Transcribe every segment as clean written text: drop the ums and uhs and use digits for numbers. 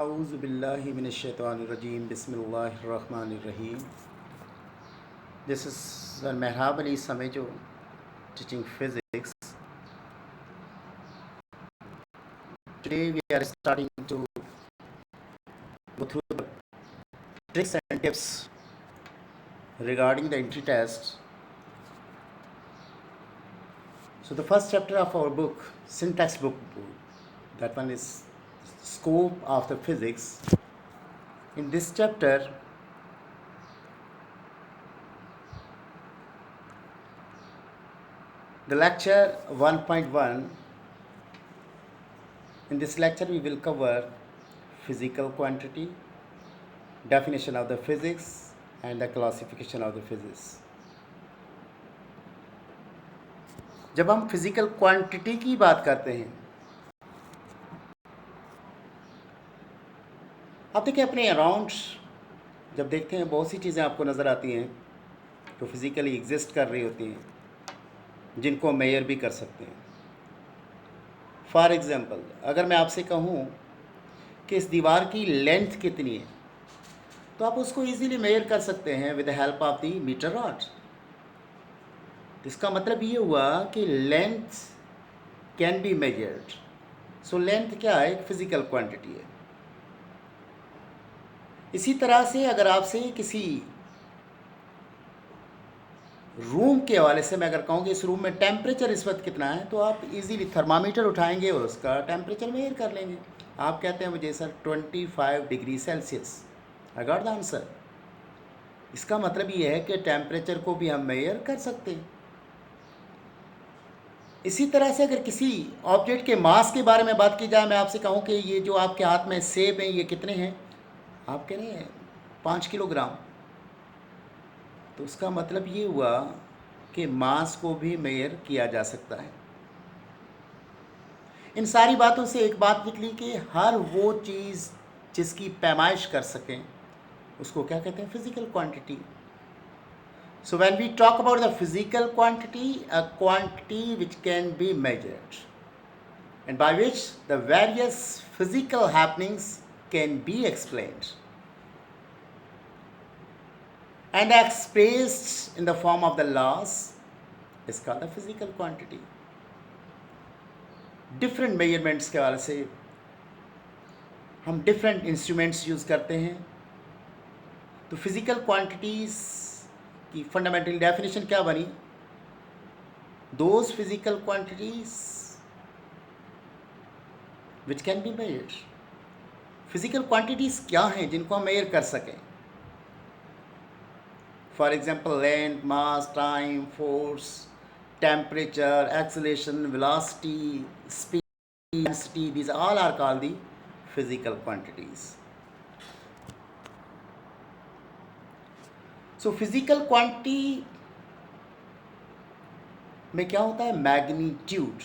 Auzu billahi minash shaitanir rajim. Bismillahir rahmanir rahim. This is Mehrab Ali Samejo teaching physics. Today we are starting to go through the tricks and tips regarding the entry test. So the first chapter of our book, syntax book, that one is scope of the physics. In this chapter, the lecture 1.1, in this lecture we will cover physical quantity, definition of the physics and the classification of the physics. जब हम physical quantity की बात करते हैं, आप देखिए अपने around जब देखते हैं बहुत सी चीज़ें आपको नज़र आती हैं तो फिज़िकली एग्जिस्ट कर रही होती हैं, जिनको मेजर भी कर सकते हैं. फॉर एग्ज़ाम्पल, अगर मैं आपसे कहूँ कि इस दीवार की लेंथ कितनी है, तो आप उसको इजीली मेजर कर सकते हैं with the help of the meter rod. इसका मतलब ये हुआ कि length can be measured. So length क्या है? एक फिज़िकल क्वांटिटी है. इसी तरह से अगर आपसे किसी रूम के हवाले से मैं अगर कहूँ कि इस रूम में टेम्परेचर इस वक्त कितना है, तो आप इजीली थर्मामीटर उठाएंगे और उसका टेम्परेचर मेजर कर लेंगे. आप कहते हैं मुझे sir 25 degree Celsius. I got the answer. इसका मतलब ये है कि टेम्परेचर को भी हम मेजर कर सकते हैं. इसी तरह से अगर किसी ऑब्जेक्ट के मास के बारे में बात की जाए, मैं आपसे कहूँ कि ये जो आपके हाथ में सेब हैं ये कितने हैं, आप कह रहे हैं 5 किलोग्राम. तो उसका मतलब ये हुआ कि मास को भी मेजर किया जा सकता है. इन सारी बातों से एक बात निकली कि हर वो चीज़ जिसकी पैमाइश कर सकें उसको क्या कहते हैं? Physical quantity. So when we talk about the physical quantity, a quantity which can be measured and by which the various physical happenings can be explained and expressed in the form of the laws is called the physical quantity. Different measurements के वाले से हम different instruments use करते हैं. तो physical quantities की fundamental definition क्या बनी? Those physical quantities which can be measured. Physical quantities क्या हैं जिनको हम मेजर कर सकें? For example length, mass, time, force, temperature, acceleration, velocity, speed, density, these all are called the physical quantities. So physical quantity में क्या होता है? मैग्नीट्यूड.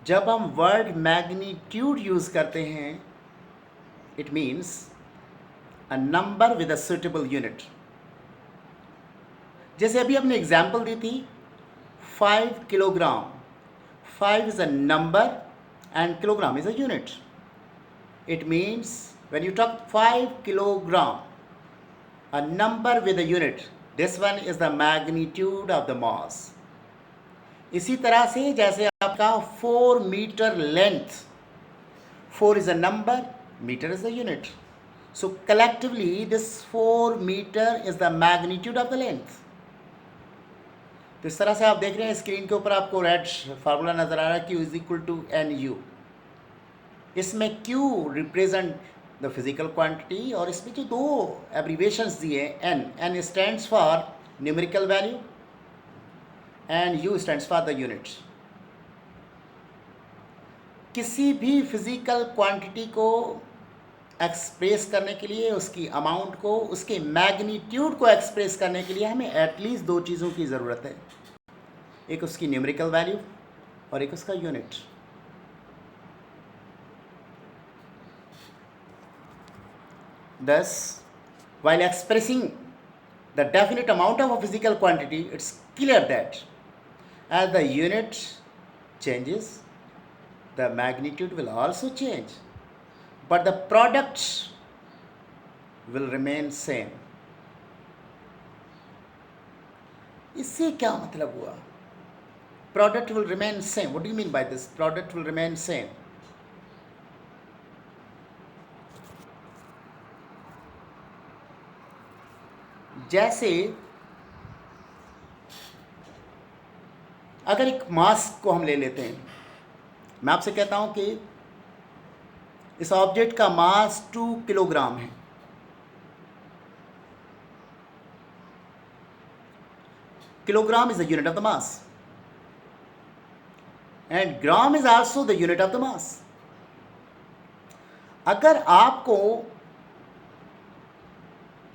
जब हम वर्ड मैग्नीट्यूड यूज करते हैं, it means a number with a suitable unit. जैसे अभी हमने एग्जाम्पल दी थी 5 kilogram. 5 is a number and kilogram is a unit. It means when you talk 5 kilogram, a number with a unit, this one is the magnitude of the mass. इसी तरह से जैसे आपका 4 metre length, 4 is a number, meter is a unit. So collectively this 4 meter is the magnitude of the length. तो इस तरह से आप देख रहे हैं स्क्रीन के ऊपर आपको रेड फार्मूला नज़र आ रहा है, Q is equal to NU. इसमें Q represent the physical quantity और इसमें जो दो एब्रीवेशंस दिए N stands for numerical value and U stands for the unit. किसी भी फिजिकल क्वांटिटी को एक्सप्रेस करने के लिए, उसकी अमाउंट को, उसके मैग्नीट्यूड को एक्सप्रेस करने के लिए हमें एटलीस्ट दो चीज़ों की ज़रूरत है. एक उसकी न्यूमेरिकल वैल्यू और एक उसका unit. Thus, while expressing the definite amount of a physical quantity, it's clear that as the unit changes, the magnitude will also change. but the products will remain same. इससे क्या मतलब हुआ? Product will remain same. What do you mean by this? Product will remain same. जैसे अगर एक मास को हम ले लेते हैं, मैं आपसे कहता हूं कि इस ऑब्जेक्ट का मास 2 किलोग्राम है. Kilogram is the unit of the mass and gram is also the unit of the mass. अगर आपको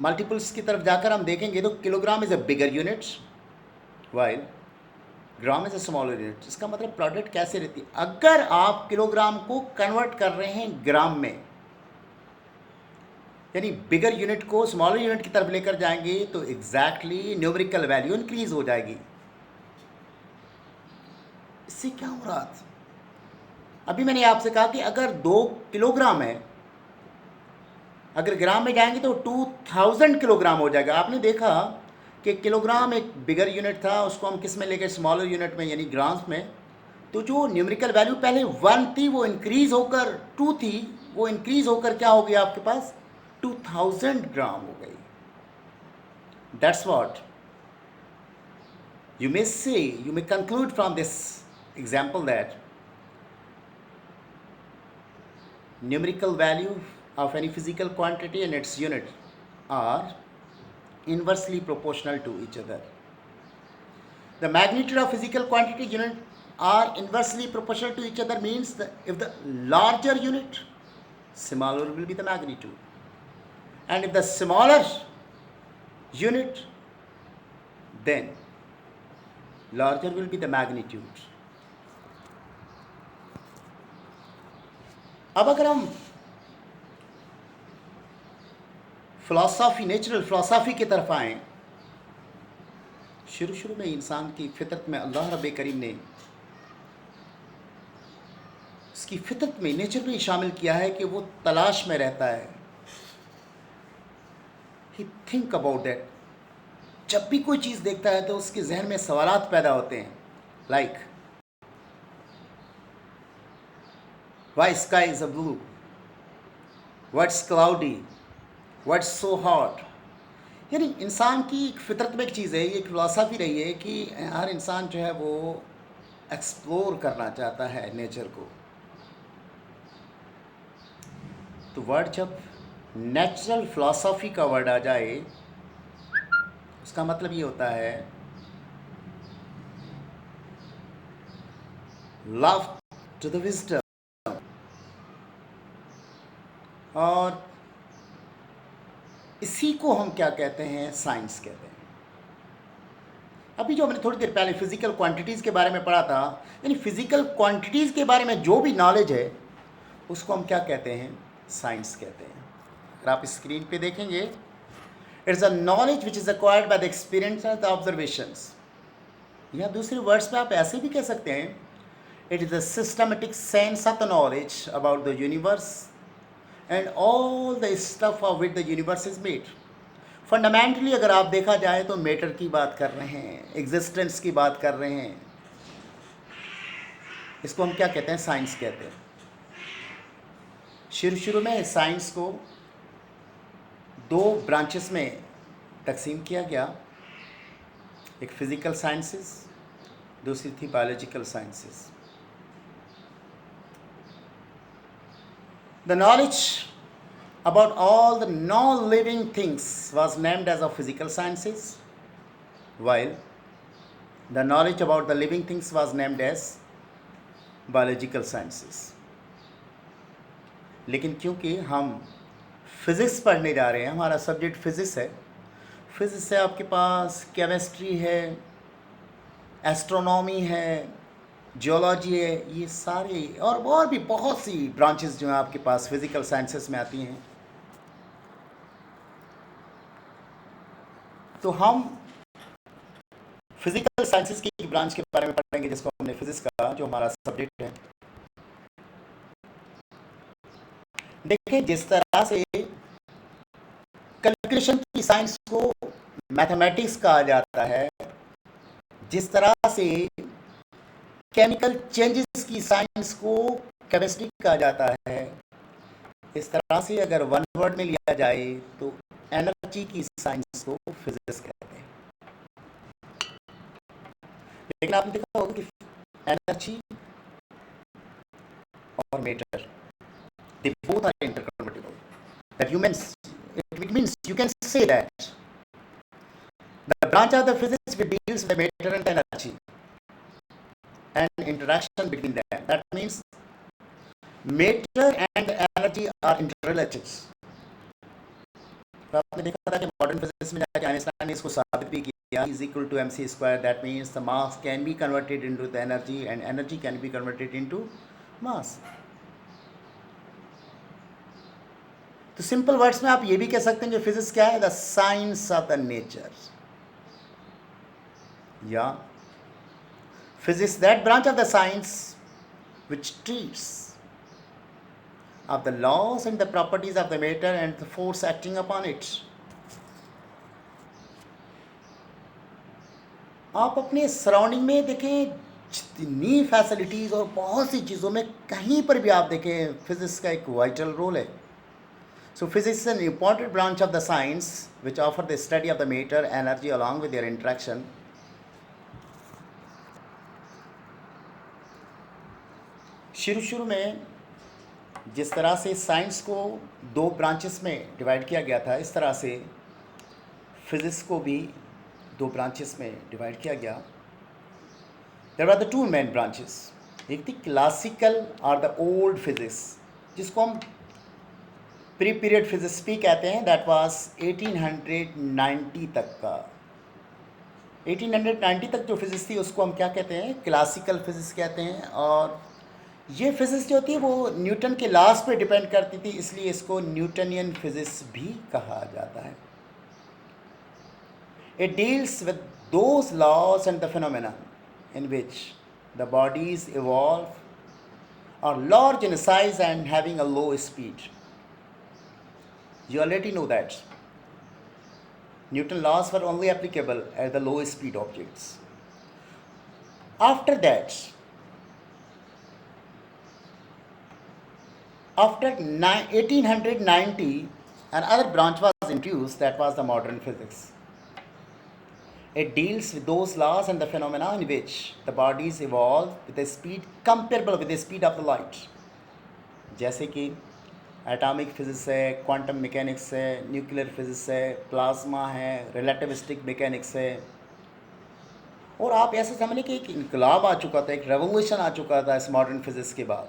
मल्टीपल्स की तरफ जाकर हम देखेंगे तो kilogram is a bigger unit while gram is a smaller unit. इसका मतलब प्रोडक्ट कैसे रहती है? अगर आप किलोग्राम को कन्वर्ट कर रहे हैं ग्राम में, यानी बिगर यूनिट को स्मॉलर यूनिट की तरफ लेकर जाएंगे, तो एग्जैक्टली न्यूमेरिकल वैल्यू इंक्रीज हो जाएगी. इससे क्या हो रहा था? अभी मैंने आपसे कहा कि अगर 2 किलोग्राम है, अगर ग्राम में जाएंगे तो 2000 किलोग्राम हो जाएगा. आपने देखा कि किलोग्राम एक बिगर यूनिट था, उसको हम किस में लेकर स्मॉलर यूनिट में यानी ग्राम्स में, तो जो न्यूमेरिकल वैल्यू पहले 1 थी वो इंक्रीज होकर 2 थी, वो इंक्रीज होकर क्या हो गया आपके पास 2000 ग्राम हो गई. That's what you may say, you may conclude from this example that numerical value of any physical quantity and its unit are inversely proportional to each other. The magnitude of physical quantity unit are inversely proportional to each other means that if the larger unit, smaller will be the magnitude, and if the smaller unit, then larger will be the magnitude. अब अगर हम philosophy, natural philosophy की तरफ आएँ, शुरू में इंसान की फितरत में अल्लाह रब्बे करीम ने उसकी फितरत में, नेचर में शामिल किया है कि वो तलाश में रहता है. ही थिंक अबाउट दैट. जब भी कोई चीज़ देखता है तो उसके जहन में सवालात पैदा होते हैं, like why sky is a blue, what's cloudy, what's so hot. यानी इंसान की एक फितरत में एक चीज़ है, ये एक फिलॉसफी रही है कि हर इंसान जो है वो एक्सप्लोर करना चाहता है नेचर को. तो वर्ड जब नेचुरल फिलॉसफी का वर्ड आ जाए, उसका मतलब ये होता है लव टू द विजडम. और इसी को हम क्या कहते हैं? साइंस कहते हैं. अभी जो हमने थोड़ी देर पहले फिजिकल क्वांटिटीज़ के बारे में पढ़ा था, यानी फिजिकल क्वांटिटीज़ के बारे में जो भी नॉलेज है उसको हम क्या कहते हैं? साइंस कहते हैं. अगर आप स्क्रीन पे देखेंगे, it's a knowledge which is acquired by the experience and the observations. या दूसरे वर्ड्स में आप ऐसे भी कह सकते हैं, it is a systematic sense of the knowledge about the universe and all the stuff of which the universe is made. Fundamentally अगर आप देखा जाए तो मैटर की बात कर रहे हैं, एग्जिस्टेंस की बात कर रहे हैं. इसको हम क्या कहते हैं? साइंस कहते हैं. शुरू में साइंस को 2 ब्रांचेस में तकसीम किया गया. एक फिजिकल साइंसेस, दूसरी थी biological sciences. The knowledge about all the non-living things was named as of physical sciences, while the knowledge about the living things was named as biological sciences. लेकिन क्योंकि हम फिज़िक्स पढ़ने जा रहे हैं, हमारा सब्जेक्ट फिज़िक्स है, फिज़िक्स से आपके पास केमिस्ट्री है, एस्ट्रोनॉमी है, जियोलॉजी है, ये सारे और भी बहुत सी ब्रांचेस जो हैं आपके पास फिज़िकल साइंसेस में आती हैं. तो हम फिज़िकल साइंसेस की ब्रांच के बारे में पढ़ेंगे जिसको हमने फिज़िक्स कहा, जो हमारा सब्जेक्ट है. देखें, जिस तरह से कैलकुलेशन की साइंस को मैथमेटिक्स कहा जाता है, जिस तरह से केमिकल चेंजेस की साइंस को केमिस्ट्री कहा जाता है, इस तरह से अगर वन वर्ड में लिया जाए तो एनर्जी की साइंस को फिजिक्स कहते हैं। लेकिन आपने देखा होगा कि एनर्जी और matter, they both are interconvertible. That it means you can say that the branch of the physics which deals with matter and energy and interaction between them. That means matter and energy are interrelated. तो आपने देखा था कि modern physics में जाके Einstein ने इसको साबित भी किया, is equal to mc square. That means the mass can be converted into the energy and energy can be converted into mass. तो सिंपल वर्ड्स में आप ये भी कह सकते हैं कि फिजिक्स क्या है? The science of the nature, या physics that branch of the science which treats of the laws and the properties of the matter and the force acting upon it. आप अपने सराउंडिंग में देखें, जितनी फैसिलिटीज़ और बहुत सी चीज़ों में कहीं पर भी आप देखें, फिजिक्स का एक वाइटल रोल है। So physics is an important branch of the science which offer the study of the matter, energy along with their interaction. शुरू में जिस तरह से साइंस को दो ब्रांचेस में डिवाइड किया गया था, इस तरह से फिजिक्स को भी दो ब्रांचेस में डिवाइड किया गया। There were the two main branches. एक थी क्लासिकल और द ओल्ड फिजिक्स, जिसको हम प्री पीरियड फिजिक्स भी कहते हैं। दैट वाज 1890 तक का, 1890 तक जो फिजिक्स थी उसको हम क्या कहते हैं? क्लासिकल फिजिक्स कहते हैं। और ये फिजिक्स जो थी वो न्यूटन के लॉज पे डिपेंड करती थी, इसलिए इसको न्यूटनियन फिजिक्स भी कहा जाता है। It deals with those laws and the phenomena in which the bodies evolve और large in size and having a low speed. You already know that Newton laws were only applicable at the low speed objects. After that, after 1890, another branch was introduced, that was the modern physics. It deals with those laws and the phenomena in which the bodies evolve with a speed comparable with the speed of the light. जैसे कि atomic physics है, quantum mechanics है, nuclear physics है, plasma है, relativistic mechanics है। और आप ऐसे समझ लें कि एक इनकलाब आ चुका था, एक रेवोल्यूशन आ चुका था इस मॉडर्न फिजिक्स के बाद।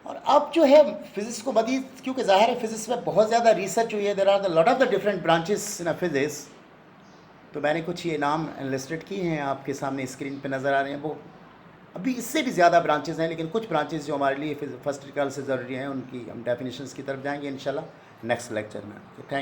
और अब जो है फिजिक्स को मज़ीद, क्योंकि ज़ाहिर है फिजिक्स में बहुत ज़्यादा रिसर्च हुई है, there are the lot of the different branches in physics. तो मैंने कुछ ये नाम लिस्टेड किए हैं, आपके सामने स्क्रीन पे नज़र आ रहे हैं। वो अभी इससे भी ज़्यादा ब्रांचेस हैं, लेकिन कुछ ब्रांचेस जो हमारे लिए फर्स्ट रिकॉल से ज़रूरी हैं, उनकी हम डेफिनेशंस की तरफ जाएंगे इंशाल्लाह नेक्स्ट लेक्चर में। थैंक